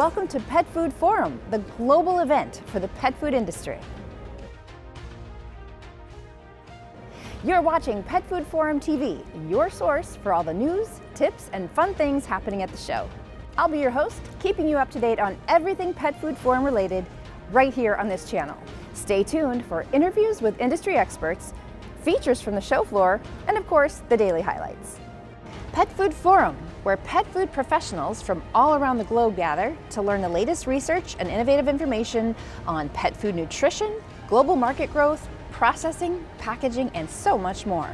welcome to Pet Food Forum, the global event for the pet food industry. You're watching Pet Food Forum TV, your source for all the news, tips, and fun things happening at the show. I'll be your host, keeping you up to date on everything Pet Food Forum related right here on this channel. Stay tuned for interviews with industry experts, features from the show floor, and of course, the daily highlights. Pet Food Forum, where pet food professionals from all around the globe gather to learn the latest research and innovative information on pet food nutrition, global market growth, processing, packaging, and so much more.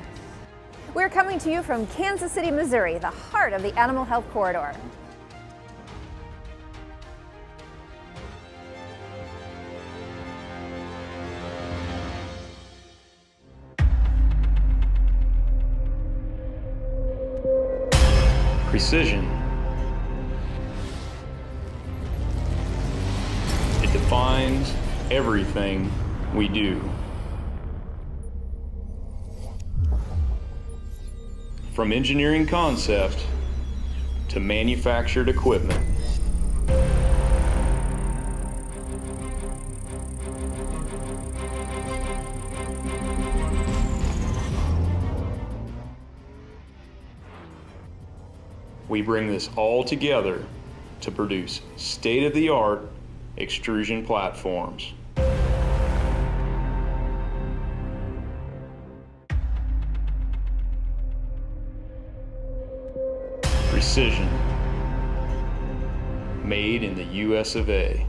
We're coming to you from Kansas City, Missouri, the heart of the animal health corridor. Precision. It defines everything we do. From engineering concept to manufactured equipment. We bring this all together to produce state-of-the-art extrusion platforms. Precision, made in the US of A.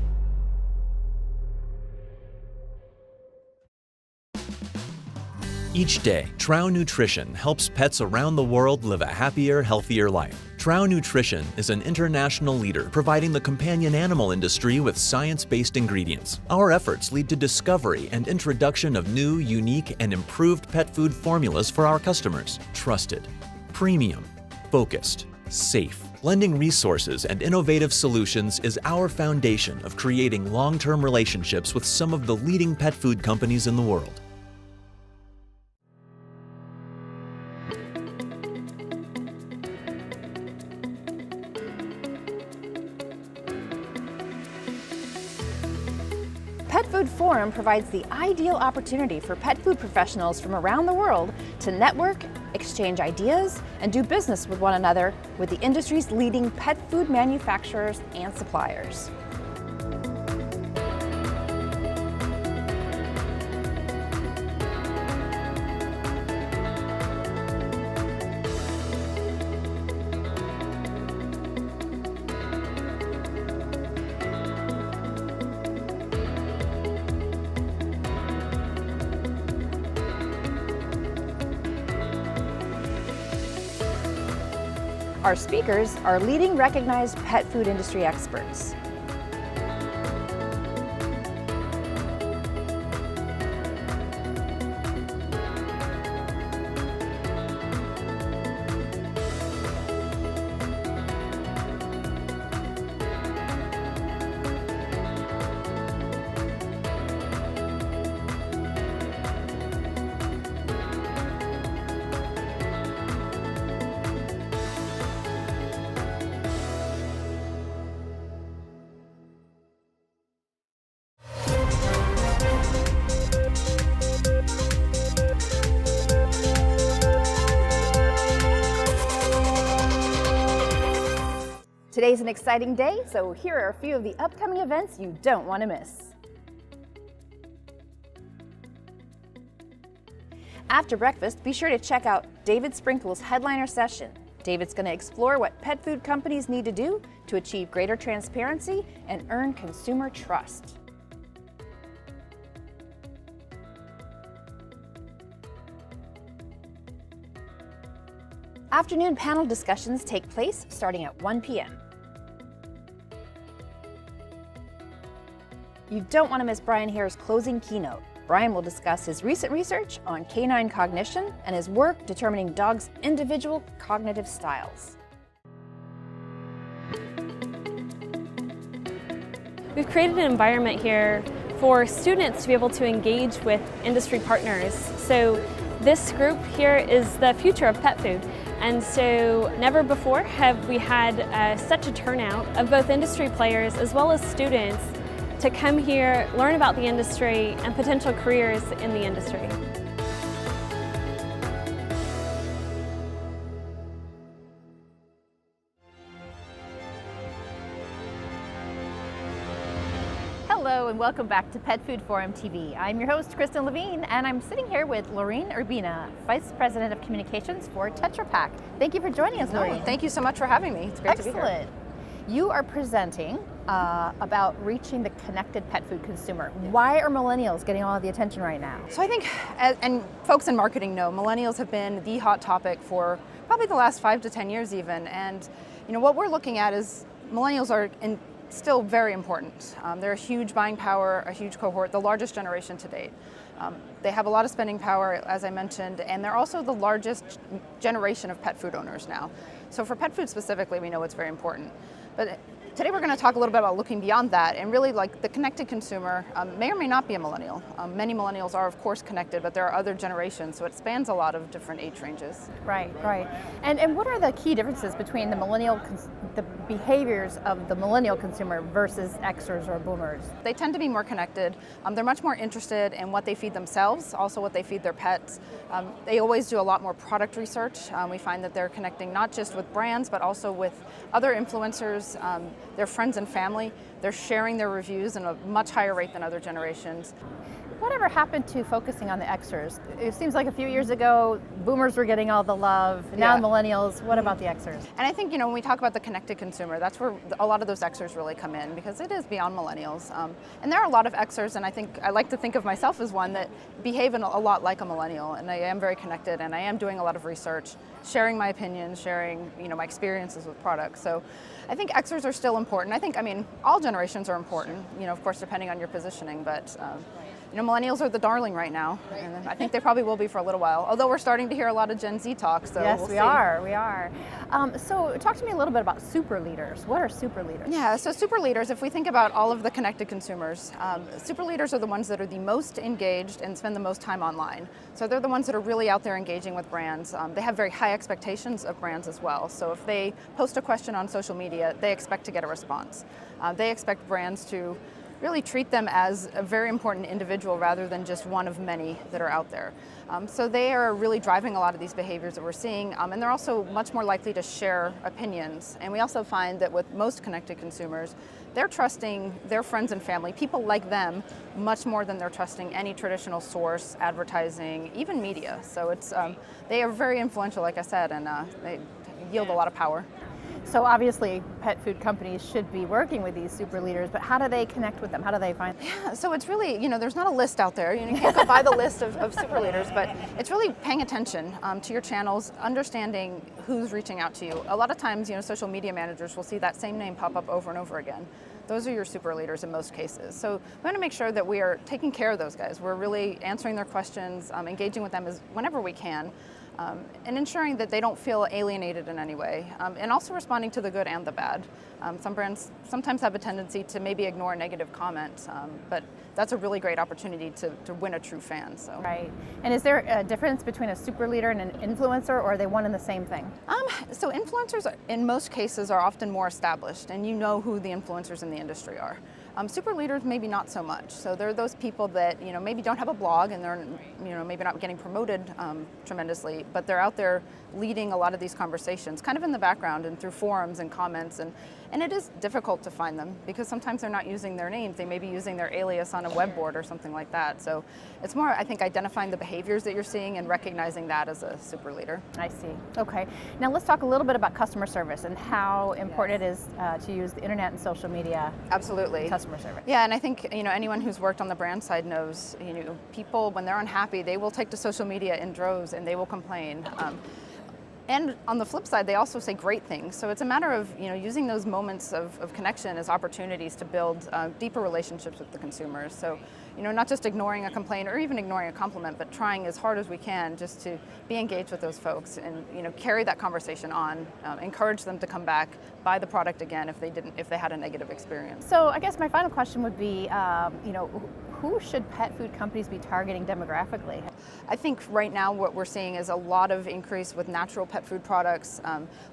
Each day, Trow Nutrition helps pets around the world live a happier, healthier life. Trow Nutrition is an international leader providing the companion animal industry with science-based ingredients. Our efforts lead to discovery and introduction of new, unique, and improved pet food formulas for our customers. Trusted, premium, focused, safe. Blending resources and innovative solutions is our foundation of creating long-term relationships with some of the leading pet food companies in the world. Pet Food Forum provides the ideal opportunity for pet food professionals from around the world to network, exchange ideas, and do business with one another with the industry's leading pet food manufacturers and suppliers. Our speakers are leading recognized pet food industry experts. Today's an exciting day, so here are a few of the upcoming events you don't want to miss. After breakfast, be sure to check out David Sprinkle's headliner session. David's going to explore what pet food companies need to do to achieve greater transparency and earn consumer trust. Afternoon panel discussions take place starting at 1 p.m. You don't want to miss Brian Hare's closing keynote. Brian will discuss his recent research on canine cognition and his work determining dogs' individual cognitive styles. We've created an environment here for students to be able to engage with industry partners. So This group here is the future of pet food, and so never before have we had such a turnout of both industry players as well as students to come here, learn about the industry and potential careers in the industry. Hello and welcome back to Pet Food Forum TV. I'm your host, Kristen Levine, and I'm sitting here with Lorene Urbina, Vice President of Communications for Tetra Pak. Thank you for joining us, Lorene. Thank you so much for having me. It's great to be here. Excellent. You are presenting about reaching the connected pet food consumer. Why are millennials getting all of the attention right now? So I think, and folks in marketing know, millennials have been the hot topic for probably the last 5 to 10 years even. And what we're looking at is millennials are still very important. They're a huge buying power, a huge cohort, the largest generation to date. They have a lot of spending power, as I mentioned, and they're also the largest generation of pet food owners now. So for pet food specifically, we know it's very important. But today we're going to talk a little bit about looking beyond that and really like the connected consumer may or may not be a millennial. Many millennials are of course connected, but there are other generations, so it spans a lot of different age ranges. Right. And what are the key differences between the behaviors of the millennial consumer versus Xers or boomers? They tend to be more connected. They're much more interested in what they feed themselves, also what they feed their pets. They always do a lot more product research. We find that they're connecting not just with brands, but also with other influencers, their friends and family. They're sharing their reviews at a much higher rate than other generations. Whatever happened to focusing on the Xers? It seems like a few years ago, boomers were getting all the love. Now millennials, what about the Xers? And I think, when we talk about the connected consumer, that's where a lot of those Xers really come in because it is beyond millennials. And there are a lot of Xers, and I think I like to think of myself as one that behave a lot like a millennial, and I am very connected, and I am doing a lot of research, sharing my opinions, sharing, my experiences with products. So I think Xers are still important. I think, all generations are important, of course, depending on your positioning, but millennials are the darling right now, and I think they probably will be for a little while, although we're starting to hear a lot of Gen Z talk, so yes, we'll see. We are. So talk to me a little bit about super leaders. What are super leaders? Yeah, so super leaders, if we think about all of the connected consumers, super leaders are the ones that are the most engaged and spend the most time online. So they're the ones that are really out there engaging with brands. They have very high expectations of brands as well. So if they post a question on social media, they expect to get a response. They expect brands to really treat them as a very important individual rather than just one of many that are out there. So they are really driving a lot of these behaviors that we're seeing, and they're also much more likely to share opinions. And we also find that with most connected consumers, they're trusting their friends and family, people like them, much more than they're trusting any traditional source, advertising, even media. So it's they are very influential, like I said, and they yield a lot of power. So obviously pet food companies should be working with these super leaders, but how do they connect with them? How do they find them? Yeah, so it's really, there's not a list out there. You can't go buy the list of super leaders, but it's really paying attention to your channels, understanding who's reaching out to you. A lot of times, social media managers will see that same name pop up over and over again. Those are your super leaders in most cases. So we want to make sure that we are taking care of those guys. We're really answering their questions, engaging with them whenever we can. And ensuring that they don't feel alienated in any way, and also responding to the good and the bad. Some brands sometimes have a tendency to maybe ignore negative comments, but that's a really great opportunity to win a true fan. So. Right. And is there a difference between a super leader and an influencer, or are they one and the same thing? So influencers, in most cases, are often more established, and you know who the influencers in the industry are. Super leaders, maybe not so much. So they're those people that maybe don't have a blog and they're maybe not getting promoted tremendously, but they're out there leading a lot of these conversations, kind of in the background and through forums and comments, and it is difficult to find them because sometimes they're not using their names. They may be using their alias on a web board or something like that. So it's more, I think, identifying the behaviors that you're seeing and recognizing that as a super leader. I see. Okay. Now let's talk a little bit about customer service and how important it is to use the internet and social media. Absolutely. Customer service. Yeah, and I think anyone who's worked on the brand side knows people, when they're unhappy, they will take to social media in droves and they will complain. And on the flip side, they also say great things. So it's a matter of using those moments of connection as opportunities to build deeper relationships with the consumers. So not just ignoring a complaint or even ignoring a compliment, but trying as hard as we can just to be engaged with those folks and carry that conversation on, encourage them to come back, buy the product again if they had a negative experience. So I guess my final question would be, who should pet food companies be targeting demographically? I think right now what we're seeing is a lot of increase with natural pet food products,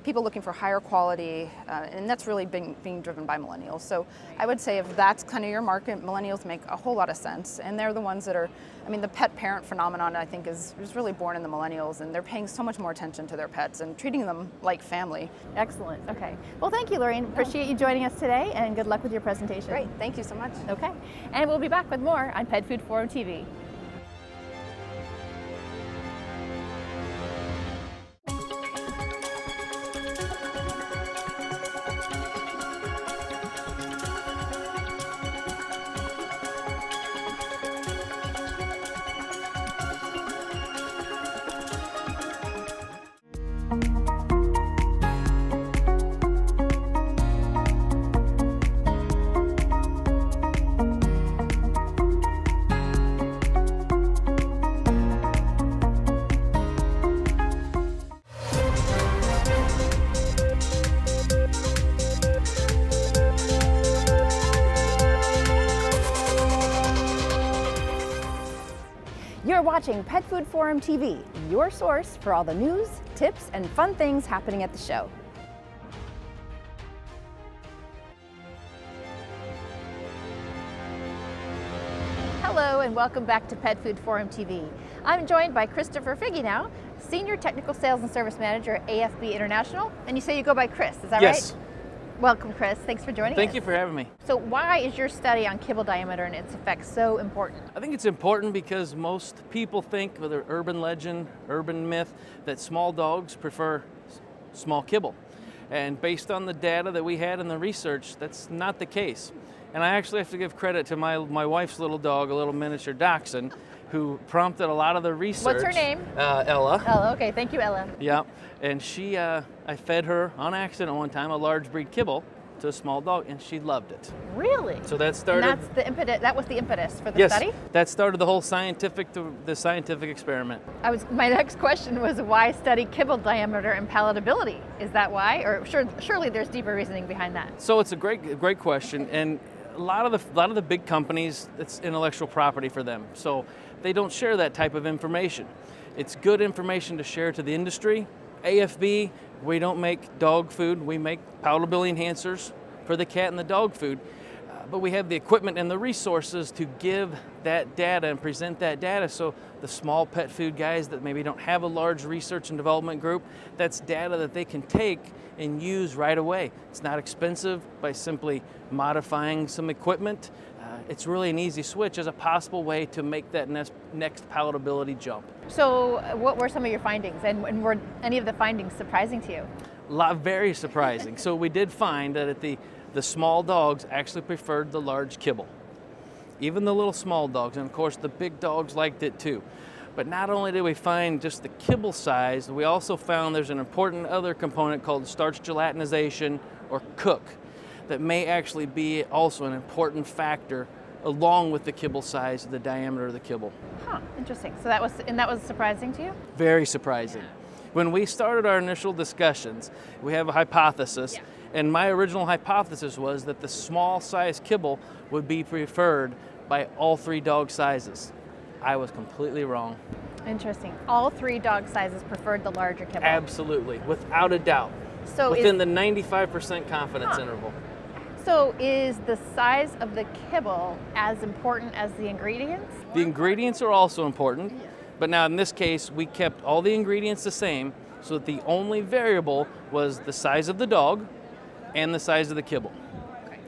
people looking for higher quality, and that's really being driven by millennials. So I would say if that's kind of your market, millennials make a whole lot of sense. And they're the ones that are, I mean, the pet parent phenomenon I think is really born in the millennials, and they're paying so much more attention to their pets and treating them like family. Excellent. Okay. Well, thank you, Lorraine. Appreciate you joining us today, and good luck with your presentation. Great. Thank you so much. Okay. And we'll be back with more on Pet Food Forum TV. You're watching Pet Food Forum TV, your source for all the news, tips, and fun things happening at the show. Hello and welcome back to Pet Food Forum TV. I'm joined by Christopher Figge now, Senior Technical Sales and Service Manager at AFB International. And you say you go by Chris, is that Yes. right? Welcome, Chris. Thanks for joining us. Thank you for having me. So why is your study on kibble diameter and its effects so important? I think it's important because most people think, whether urban legend, urban myth, that small dogs prefer small kibble. And based on the data that we had in the research, that's not the case. And I actually have to give credit to my wife's little dog, a little miniature dachshund, who prompted a lot of the research. What's her name? Ella. Ella, okay, thank you, Ella. Yeah, and she, I fed her on accident one time a large breed kibble to a small dog, and she loved it. Really? So that started. And that's the impetus. That was the impetus for the Yes, study. that started the whole scientific experiment. My next question was why study kibble diameter and palatability? Is that why, or surely there's deeper reasoning behind that? So it's a great question, and a lot of the big companies, it's intellectual property for them, so they don't share that type of information. It's good information to share to the industry. AFB, we don't make dog food, we make palatability enhancers for the cat and the dog food, but we have the equipment and the resources to give that data and present that data, so the small pet food guys that maybe don't have a large research and development group, that's data that they can take and use right away. It's not expensive by simply modifying some equipment. It's really an easy switch as a possible way to make that next palatability jump. So what were some of your findings, and were any of the findings surprising to you? Very surprising. So we did find that the small dogs actually preferred the large kibble. Even the little small dogs, and of course the big dogs liked it too. But not only did we find just the kibble size, we also found there's an important other component called starch gelatinization, or cook, that may actually be also an important factor along with the kibble size, the diameter of the kibble. Huh, interesting. So that was surprising to you? Very surprising. When we started our initial discussions, we have a hypothesis, and my original hypothesis was that the small size kibble would be preferred by all three dog sizes. I was completely wrong. Interesting. All three dog sizes preferred the larger kibble. Absolutely, without a doubt. So within the 95% confidence interval. So is the size of the kibble as important as the ingredients? The ingredients are also important, but now in this case, we kept all the ingredients the same, so that the only variable was the size of the dog and the size of the kibble.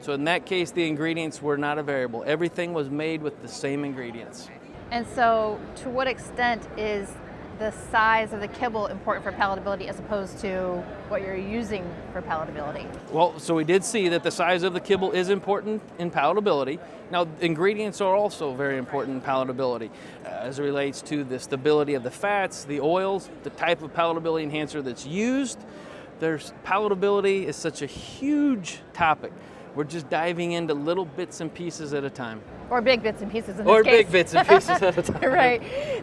So in that case, the ingredients were not a variable. Everything was made with the same ingredients. And so to what extent is the size of the kibble important for palatability as opposed to what you're using for palatability? Well, so we did see that the size of the kibble is important in palatability. Now, ingredients are also very important in palatability as it relates to the stability of the fats, the oils, the type of palatability enhancer that's used. Palatability is such a huge topic. We're just diving into little bits and pieces at a time. Or big bits and pieces in this case. Or big bits and pieces at a time. Right.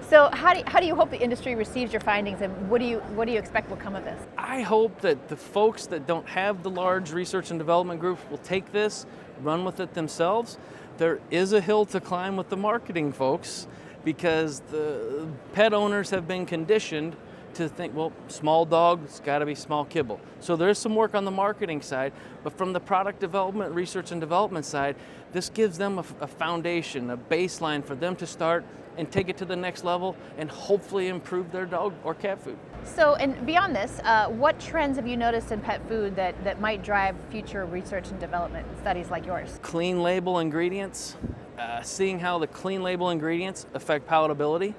So how do you hope the industry receives your findings, and what do you expect will come of this? I hope that the folks that don't have the large research and development groups will take this, run with it themselves, There is a hill to climb with the marketing folks because the pet owners have been conditioned to think, well, small dog, it's got to be small kibble. So there's some work on the marketing side, but from the product development, research and development side, this gives them a foundation, a baseline for them to start and take it to the next level and hopefully improve their dog or cat food. So, and beyond this, what trends have you noticed in pet food that might drive future research and development studies like yours? Clean label ingredients, seeing how the clean label ingredients affect palatability.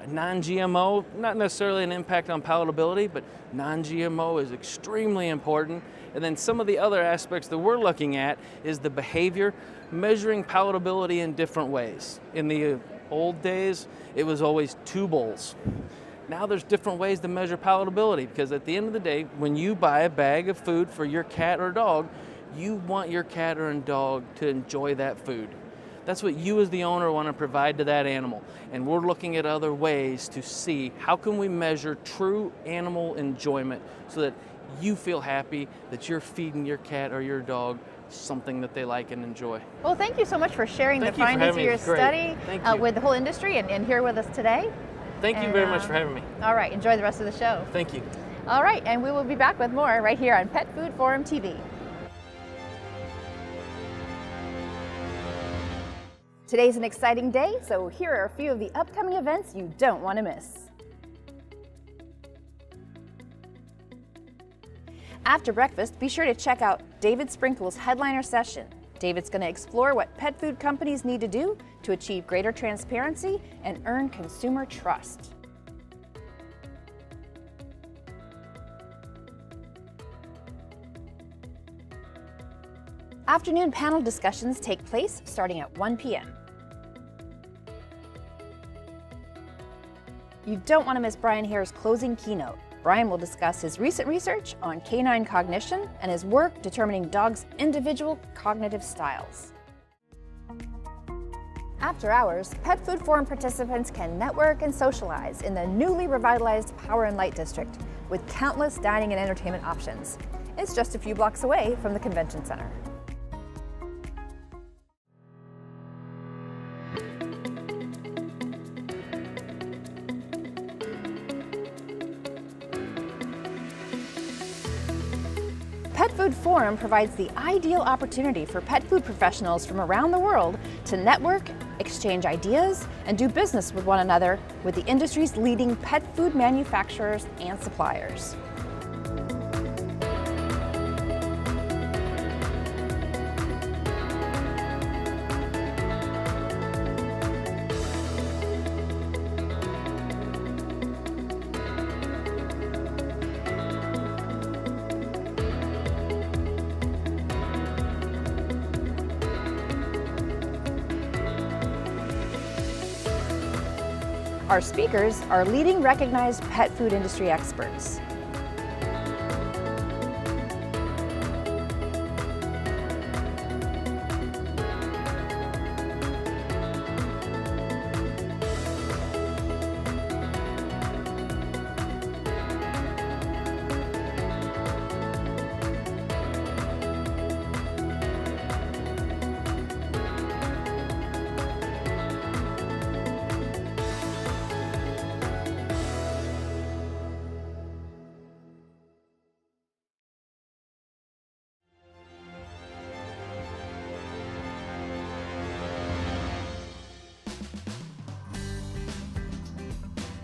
Non-GMO, not necessarily an impact on palatability, but non-GMO is extremely important. And then some of the other aspects that we're looking at is the behavior, measuring palatability in different ways. In the old days, it was always 2 bowls. Now there's different ways to measure palatability, because at the end of the day, when you buy a bag of food for your cat or dog, you want your cat or dog to enjoy that food. That's what you as the owner want to provide to that animal. And we're looking at other ways to see how can we measure true animal enjoyment so that you feel happy that you're feeding your cat or your dog something that they like and enjoy. Well, thank you so much for sharing the findings of your study with the whole industry and here with us today. Thank you very much for having me. All right, enjoy the rest of the show. Thank you. All right, and we will be back with more right here on Pet Food Forum TV. Today's an exciting day, so here are a few of the upcoming events you don't want to miss. After breakfast, be sure to check out David Sprinkle's headliner session. David's going to explore what pet food companies need to do to achieve greater transparency and earn consumer trust. Afternoon panel discussions take place starting at 1 p.m. You don't want to miss Brian Hare's closing keynote. Brian will discuss his recent research on canine cognition and his work determining dogs' individual cognitive styles. After hours, Pet Food Forum participants can network and socialize in the newly revitalized Power and Light District with countless dining and entertainment options. It's just a few blocks away from the convention center. Pet Food Forum provides the ideal opportunity for pet food professionals from around the world to network, exchange ideas, and do business with one another with the industry's leading pet food manufacturers and suppliers. Our speakers are leading recognized pet food industry experts.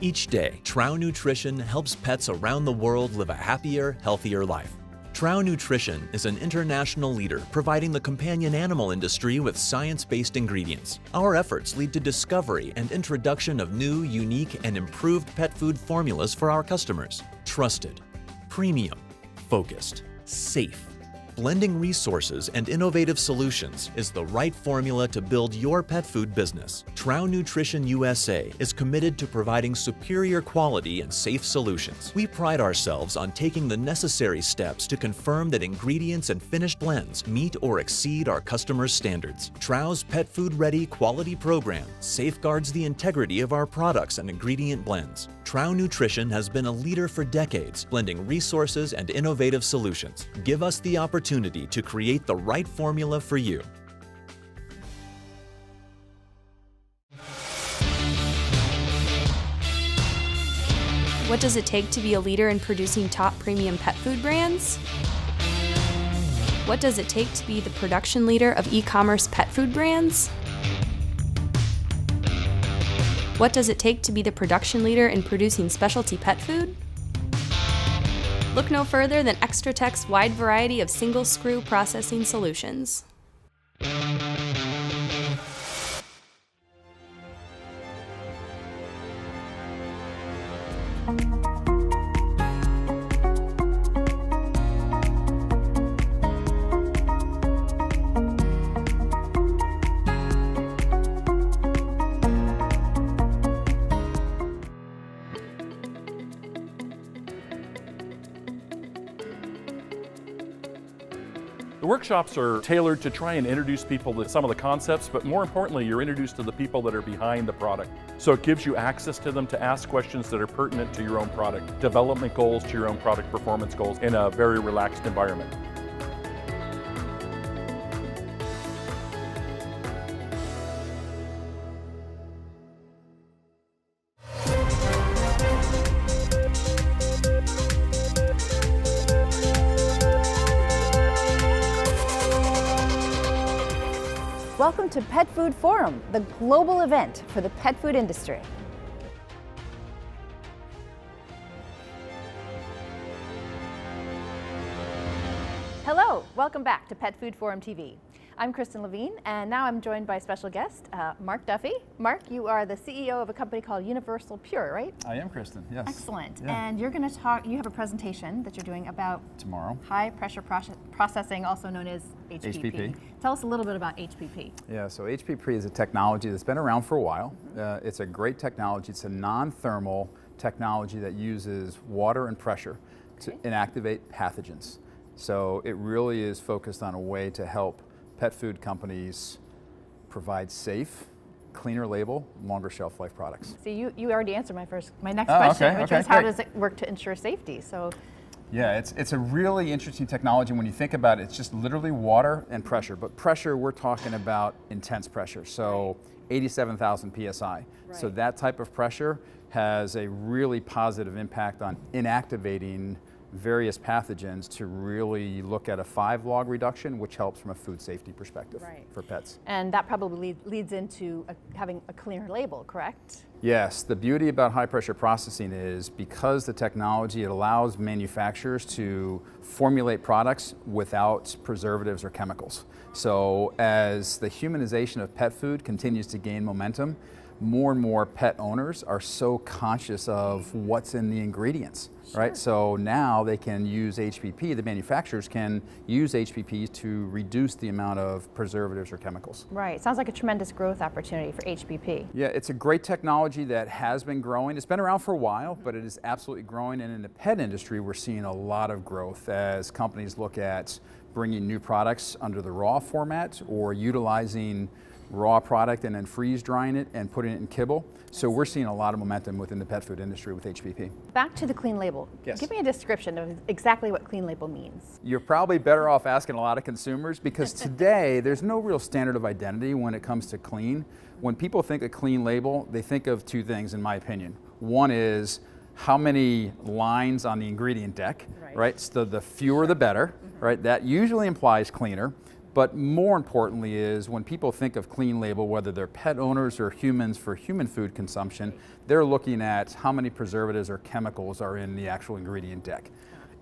Each day, Trow Nutrition helps pets around the world live a happier, healthier life. Trow Nutrition is an international leader providing the companion animal industry with science-based ingredients. Our efforts lead to discovery and introduction of new, unique, and improved pet food formulas for our customers. Trusted, premium, focused, safe. Blending resources and innovative solutions is the right formula to build your pet food business. Trow Nutrition USA is committed to providing superior quality and safe solutions. We pride ourselves on taking the necessary steps to confirm that ingredients and finished blends meet or exceed our customers' standards. Trow's Pet Food Ready quality program safeguards the integrity of our products and ingredient blends. Trow Nutrition has been a leader for decades, blending resources and innovative solutions. Give us the opportunity to create the right formula for you. What does it take to be a leader in producing top premium pet food brands? What does it take to be the production leader of e-commerce pet food brands? What does it take to be the production leader in producing specialty pet food? Look no further than Extra Tech's wide variety of single screw processing solutions. The workshops are tailored to try and introduce people to some of the concepts, but more importantly, you're introduced to the people that are behind the product. So it gives you access to them to ask questions that are pertinent to your own product, development goals to your own product performance goals in a very relaxed environment. Welcome to Pet Food Forum, the global event for the pet food industry. Hello, welcome back to Pet Food Forum TV. I'm Kristen Levine, and now I'm joined by special guest, Mark Duffy. Mark, you are the CEO of a company called Universal Pure, right? I am, Kristen, yes. Excellent. Yeah. And you're going to talk, you have a presentation that you're doing about Tomorrow. high pressure processing, also known as HPP. Tell us a little bit about HPP. Yeah, so HPP is a technology that's been around for a while. It's a great technology. It's a non-thermal technology that uses water and pressure to inactivate pathogens. So it really is focused on a way to help pet food companies provide safe, cleaner label, longer shelf life products. So you already answered my next question, which was how does it work to ensure safety? So. Yeah, it's a really interesting technology. When you think about it, it's just literally water and pressure. But pressure, we're talking about intense pressure, so 87,000 PSI. Right. So that type of pressure has a really positive impact on inactivating various pathogens to really look at a 5 log reduction, which helps from a food safety perspective for pets. And that probably leads into having a cleaner label, correct? Yes, the beauty about high pressure processing is because the technology, it allows manufacturers to formulate products without preservatives or chemicals. So as the humanization of pet food continues to gain momentum, more and more pet owners are so conscious of what's in the ingredients, right? So now they can use HPP, the manufacturers can use HPP to reduce the amount of preservatives or chemicals. Right, sounds like a tremendous growth opportunity for HPP. Yeah, it's a great technology that has been growing. It's been around for a while, but it is absolutely growing. And in the pet industry, we're seeing a lot of growth as companies look at bringing new products under the raw format or utilizing raw product and then freeze drying it and putting it in kibble. So we're seeing a lot of momentum within the pet food industry with HPP. Back to the clean label. Yes. Give me a description of exactly what clean label means. You're probably better off asking a lot of consumers because today there's no real standard of identity when it comes to clean. When people think of clean label, they think of two things in my opinion. One is how many lines on the ingredient deck, right? So the fewer the better, right? That usually implies cleaner. But more importantly is when people think of clean label, whether they're pet owners or humans for human food consumption, they're looking at how many preservatives or chemicals are in the actual ingredient deck.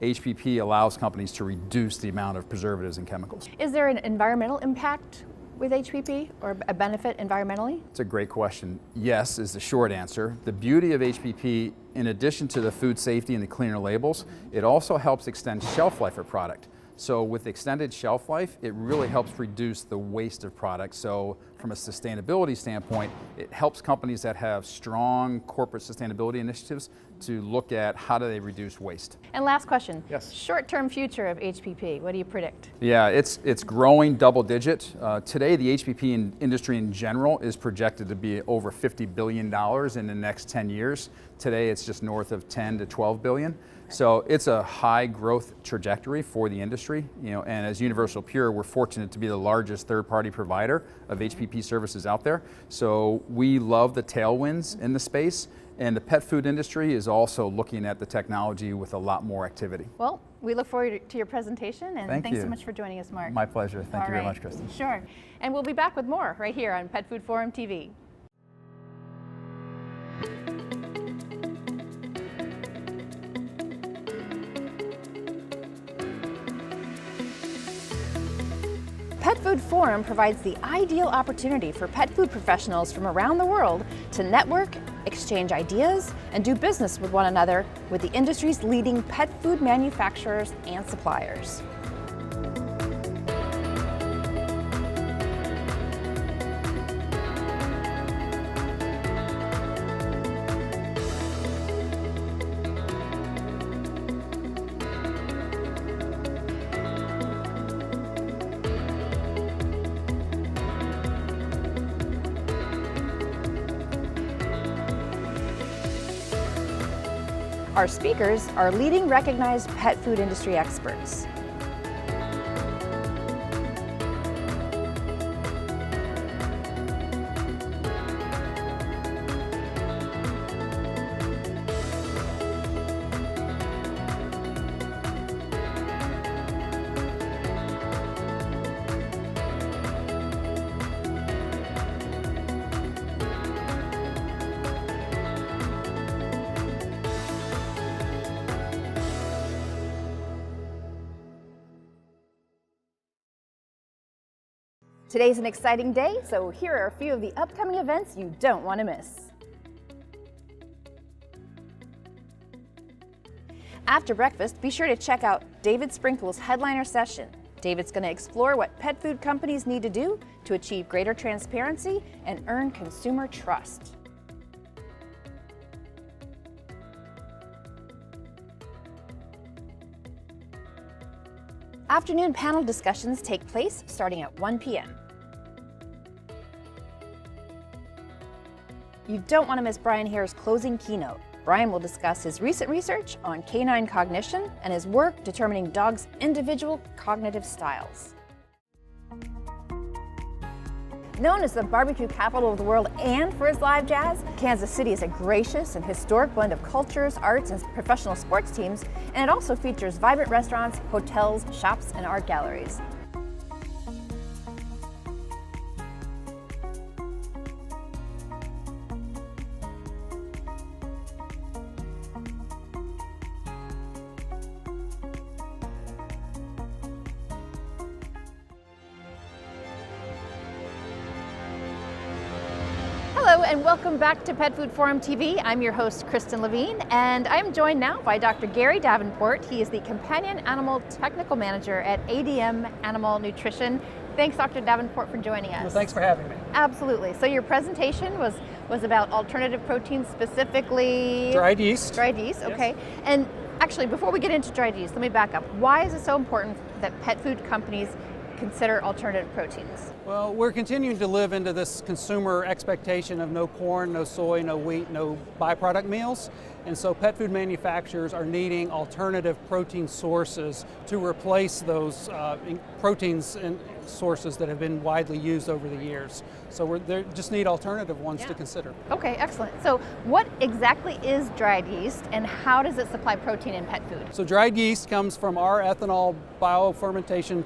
HPP allows companies to reduce the amount of preservatives and chemicals. Is there an environmental impact with HPP or a benefit environmentally? It's a great question. Yes is the short answer. The beauty of HPP, in addition to the food safety and the cleaner labels, it also helps extend shelf life of product. So with extended shelf life, it really helps reduce the waste of products. So from a sustainability standpoint, it helps companies that have strong corporate sustainability initiatives to look at how do they reduce waste. And last question. Yes. Short-term future of HPP, what do you predict? Yeah, it's growing double digit. Today, the HPP industry in general is projected to be over $50 billion in the next 10 years. Today, it's just north of 10 to 12 billion. So it's a high growth trajectory for the industry, and as Universal Pure, we're fortunate to be the largest third-party provider of HPP GMP services out there. So we love the tailwinds in the space, and the pet food industry is also looking at the technology with a lot more activity. Well, we look forward to your presentation, and Thank thanks you so much for joining us, Mark. My pleasure. Thank All you very right. much, Kristen. Sure. And we'll be back with more right here on Pet Food Forum TV. Pet Food Forum provides the ideal opportunity for pet food professionals from around the world to network, exchange ideas, and do business with one another with the industry's leading pet food manufacturers and suppliers. Our speakers are leading recognized pet food industry experts. Today's an exciting day, so here are a few of the upcoming events you don't want to miss. After breakfast, be sure to check out David Sprinkle's headliner session. David's going to explore what pet food companies need to do to achieve greater transparency and earn consumer trust. Afternoon panel discussions take place starting at 1 p.m. You don't want to miss Brian Hare's closing keynote. Brian will discuss his recent research on canine cognition and his work determining dogs' individual cognitive styles. Known as the barbecue capital of the world and for its live jazz, Kansas City is a gracious and historic blend of cultures, arts, and professional sports teams, and it also features vibrant restaurants, hotels, shops, and art galleries. Hello and welcome back to Pet Food Forum TV. I'm your host, Kristen Levine, and I'm joined now by Dr. Gary Davenport. He is the Companion Animal Technical Manager at ADM Animal Nutrition. Thanks, Dr. Davenport, for joining us. Well, thanks for having me. Absolutely. So your presentation was about alternative proteins, specifically Dried yeast. Dried yeast, okay. Yes. And actually, before we get into dried yeast, let me back up. Why is it so important that pet food companies consider alternative proteins? Well, we're continuing to live into this consumer expectation of no corn, no soy, no wheat, no byproduct meals. And so pet food manufacturers are needing alternative protein sources to replace those proteins and sources that have been widely used over the years. So they just need alternative ones to consider. Okay, excellent. So what exactly is dried yeast and how does it supply protein in pet food? So dried yeast comes from our ethanol biofermentation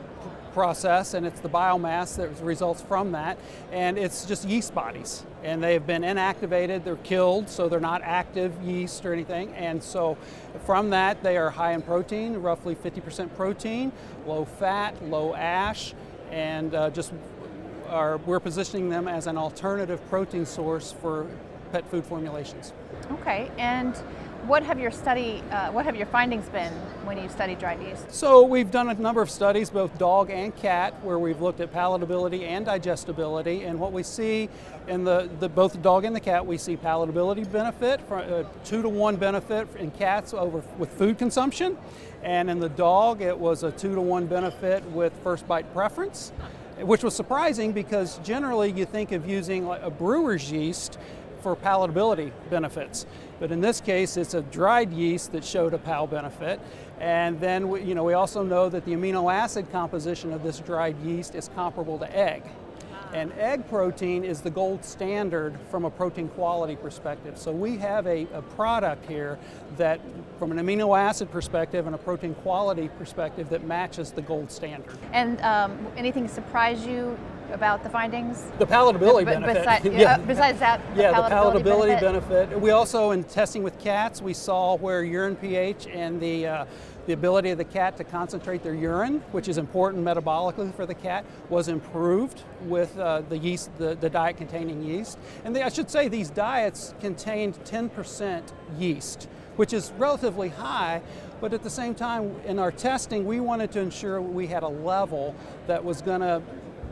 process, and it's the biomass that results from that, and it's just yeast bodies, and they've been inactivated, they're killed, so they're not active yeast or anything, and so from that they are high in protein, roughly 50% protein, low fat, low ash, and we're positioning them as an alternative protein source for pet food formulations. Okay, and what have your findings been when you study dried yeast? So we've done a number of studies, both dog and cat, where we've looked at palatability and digestibility. And what we see in both the dog and the cat, we see palatability benefit, 2-to-1 benefit in cats with food consumption. And in the dog, it was a 2-to-1 benefit with first bite preference, which was surprising because generally you think of using like a brewer's yeast for palatability benefits. But in this case, it's a dried yeast that showed a PAL benefit. And then we also know that the amino acid composition of this dried yeast is comparable to egg. And egg protein is the gold standard from a protein quality perspective. So we have a product here that, from an amino acid perspective and a protein quality perspective, that matches the gold standard. And anything surprise you about the findings? The palatability benefit. Besides that, the palatability benefit. We also, in testing with cats, we saw where urine pH and the ability of the cat to concentrate their urine, which is important metabolically for the cat, was improved with the yeast, the diet containing yeast. And I should say these diets contained 10% yeast, which is relatively high, but at the same time in our testing we wanted to ensure we had a level that was going to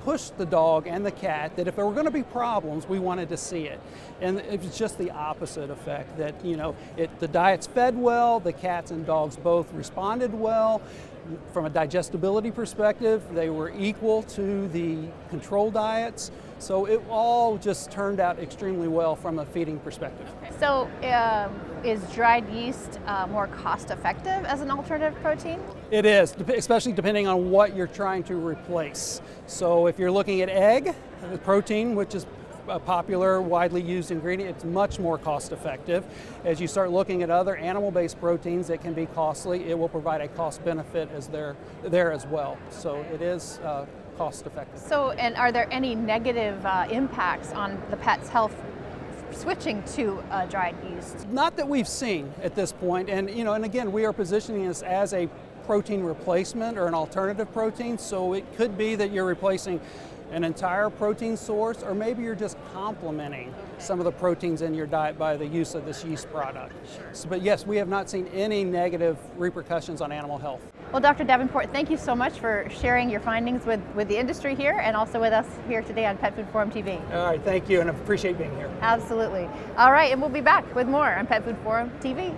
push the dog and the cat, that if there were going to be problems, we wanted to see it. And it was just the opposite effect, that the diets fed well, the cats and dogs both responded well. From a digestibility perspective, they were equal to the control diets. So it all just turned out extremely well from a feeding perspective. So is dried yeast more cost effective as an alternative protein? It is, especially depending on what you're trying to replace. So if you're looking at egg protein, which is a popular, widely used ingredient, it's much more cost effective. As you start looking at other animal-based proteins that can be costly, it will provide a cost benefit as there as well. So it is cost effective. So, and are there any negative impacts on the pet's health switching to dried yeast? Not that we've seen at this point, and and again, we are positioning this as a protein replacement or an alternative protein, so it could be that you're replacing an entire protein source, or maybe you're just complementing some of the proteins in your diet by the use of this yeast product. So, but yes, we have not seen any negative repercussions on animal health. Well, Dr. Davenport, thank you so much for sharing your findings with the industry here and also with us here today on Pet Food Forum TV. All right, thank you, and I appreciate being here. Absolutely. All right, and we'll be back with more on Pet Food Forum TV.